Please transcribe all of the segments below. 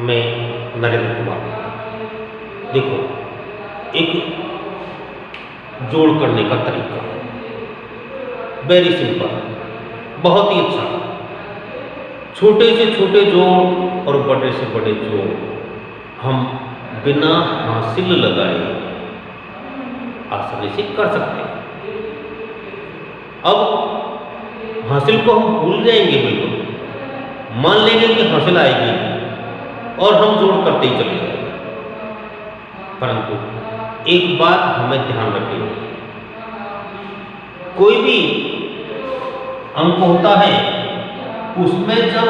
मैं नरेंद्र कुमार। देखो, एक जोड़ करने का तरीका वेरी सिंपल, बहुत ही अच्छा। छोटे से छोटे जोड़ और बड़े से बड़े जोड़ हम बिना हासिल लगाए आसानी से कर सकते हैं। अब हासिल को हम भूल जाएंगे बिल्कुल, मान लेंगे कि हासिल आएगी और हम जोड़ करते ही चले जाएंगे। परंतु एक बात हमें ध्यान रखनी होगी, कोई भी अंक होता है उसमें जब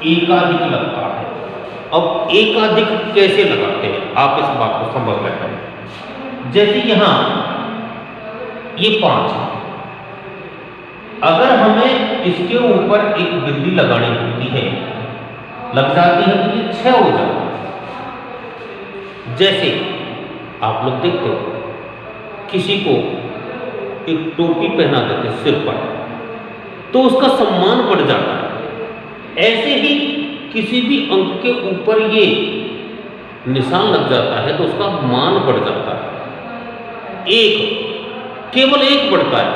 एकाधिक लगता है। अब एकाधिक कैसे लगाते हैं आप इस बात को समझ लेते हैं। जैसे यहां ये 5 है, अगर हमें इसके ऊपर एक बिंदी लगानी होती है, लग जाती है तो ये 6 हो जाता है। जैसे आप लोग देखते हो किसी को एक टोपी पहना देते सिर पर तो उसका सम्मान बढ़ जाता है। ऐसे ही किसी भी अंक के ऊपर ये निशान लग जाता है तो उसका मान बढ़ जाता है। एक, केवल एक बढ़ता है।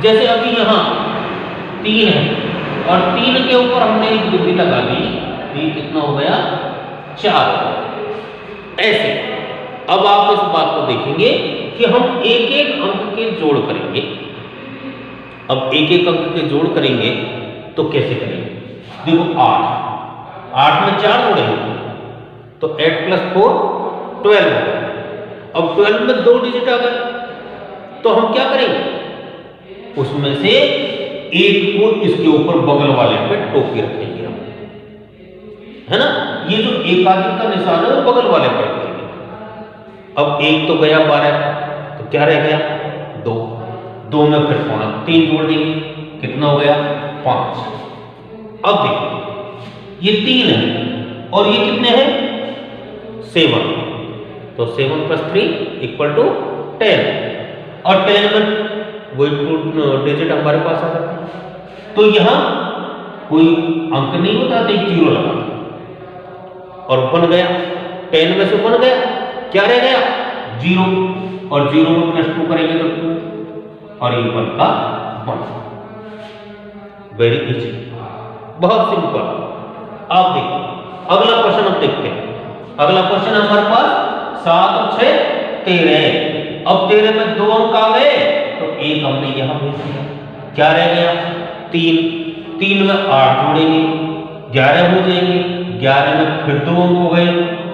जैसे अभी यहां 3 है और 3 के ऊपर हमने एक बिंदी लगा दी, ये कितना हो गया? 4। ऐसे अब आप इस बात को देखेंगे कि हम एक एक अंक के जोड़ करेंगे। अब एक एक अंक के जोड़ करेंगे तो कैसे करेंगे? देखो 8 में 4 जोड़ेंगे तो 8 + 4 12 हो गया। अब 12 में 2 डिजिट आ गए तो हम क्या करेंगे? उसमें से एक को इसके ऊपर बगल वाले पे टोपी रखेंगे हम, है ना? ये जो एकाधिक का निशान है वो बगल वाले पर रखेंगे। अब एक तो गया 12 तो क्या रह गया? 2। 2 में फिर 3 जोड़ देंगे, कितना हो गया? 5। अब देखो ये 3 है और ये कितने हैं? 7। तो 7 + 3 = 10 और 10 में वही 2 डिजिट हमारे पास आ जाता है। तो यहां कोई अंक नहीं होता तो 0 लगा और बन गया 10 में से बन गया, क्या रह गया? 0 और 0 में +2 करेंगे तो 2 और ये 1 का 1। वेरी इजी, बहुत सिंपल। आप देखिए अगला क्वेश्चन हम देखते हैं। अगला क्वेश्चन हमारे पास 7 और 6 13। अब 13 में 2 अंक आ गए तो 1 हमने यहां भेज दिया, क्या रह गया? 3। 3 में 8 जोड़ेंगे, 11 हो जाएंगे। 11 में फिर 2 अंक हो गए,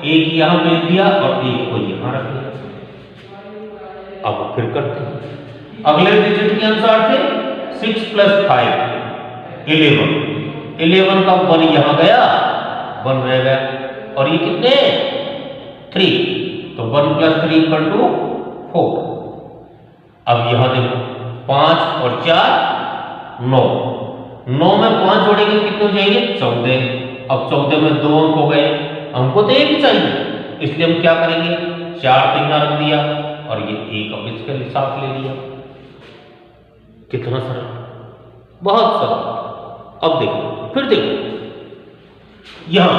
1 यहां भेज दिया और 1 को यहां रख दिया। अब फिर करते हैं अगले डिजिट के अनुसार से 6 + 5 11। 11 का 1 यहां गया, 1 रह गया और ये कितने? 3। तो 1 + 3 = 4। अब यहां देखो 5 और 4 9। 9 में 5 जोड़ेंगे कितने हो जाएंगे? 14। अब 14 में 2 अंक हो गए, हमको तो 1 ही चाहिए, इसलिए हम क्या करेंगे? 4 तो यहां रख दिया और ये 1 अब इसके साथ ले लिया। कितना सरल, बहुत सरल। अब देखो फिर देखो यहां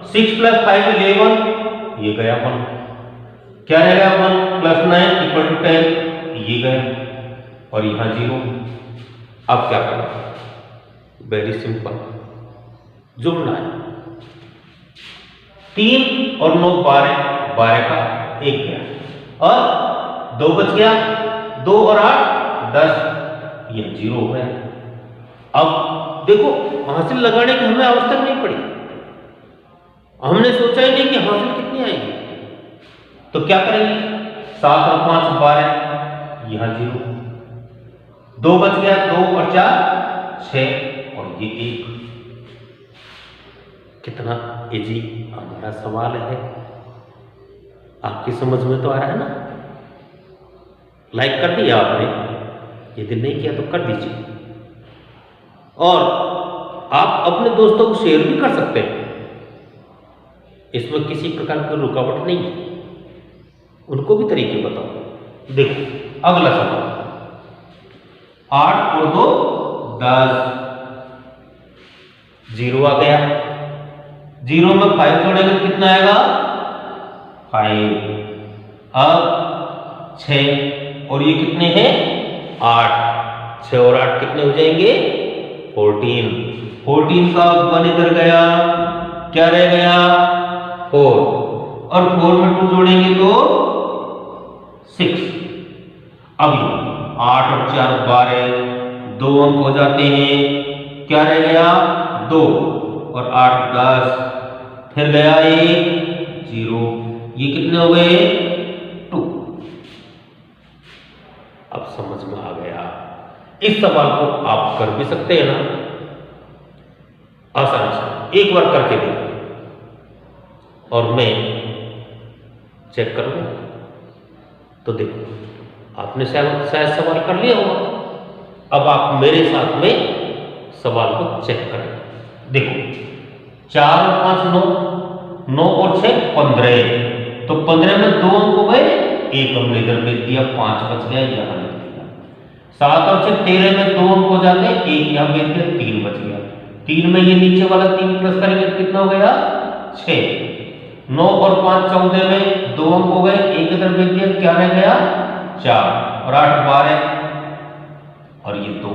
6 + 5 11, ये गया 1, क्या रह गया? 1 + 9 = 10, ये गया और यहां 0। अब क्या करना? वेरी सिंपल, जोड़ना है। 3 और 9 12, 12 का 1 गया और 2 बच गया, 2 और 8 10, ये 0 हो गया। अब देखो हासिल लगाने की हमें आवश्यकता नहीं पड़ी, हमने सोचा ही नहीं कि हासिल कितनी आएगी। तो क्या करेंगे? 7 और 5 12, यहां 0, 2 बच गया, 2 और 4 6 और ये 1। कितना इजी हमारा सवाल है, आपकी समझ में तो आ रहा है ना? लाइक कर दिया आपने, यदि नहीं किया तो कर दीजिए और आप अपने दोस्तों को शेयर भी कर सकते हैं, इसमें किसी प्रकार की रुकावट नहीं है, उनको भी तरीके बताओ। देखो अगला सवाल, 8 और 2 10, 0 आ गया 0 में 5 जोड़ेंगे तो कितना आएगा 5। अब 6 और ये कितने हैं 8, 6 और 8 कितने हो जाएंगे 14 का 1 इधर गया, क्या रह गया 4, और 4 में 2 जोड़ेंगे तो 6। अब 8 और 4 12, 2 अंक हो जाते हैं, क्या रह गया 2, और 8 10, फिर गया 1 0, ये कितने हो गए 2। अब समझ में आ गया। इस सवाल को आप कर भी सकते हैं ना आसानी से, एक बार करके देखो और मैं चेक कर लूँ तो देखो आपने शायद सवाल कर लिया होगा। अब आप मेरे साथ में सवाल को चेक करें। देखो 4 और 5 9, 9 और 6 15, तो 15 में 2 अंक हो गए, 1 हमने इधर भेज दिया, 5 बच गया यहाँ लिख दिया। 7 और 6 13 में 2 अंक हो जाते, 1 यहाँ भेज दिया, 3 बच गया। 3 में ये नीचे वाला 3 प्लस करेंगे तो कितना हो गया 6। 9 और 5 14 में 2 अंक हो गए, 1 इधर भेज दिया, क्या रह गया 4, और 8 12, और ये 2,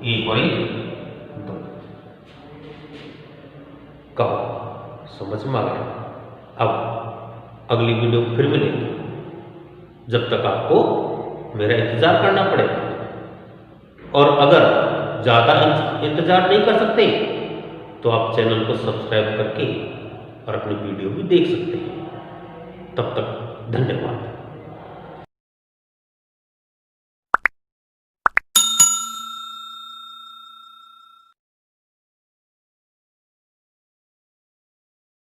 1 और 1 2। कहो समझ में आ गया। अब अगली वीडियो फिर मिलेंगे, जब तक आपको मेरा इंतजार करना पड़ेगा। और अगर ज़्यादा इंतजार नहीं कर सकते तो आप चैनल को सब्सक्राइब करके और अपनी वीडियो भी देख सकते हैं। तब तक धन्यवाद।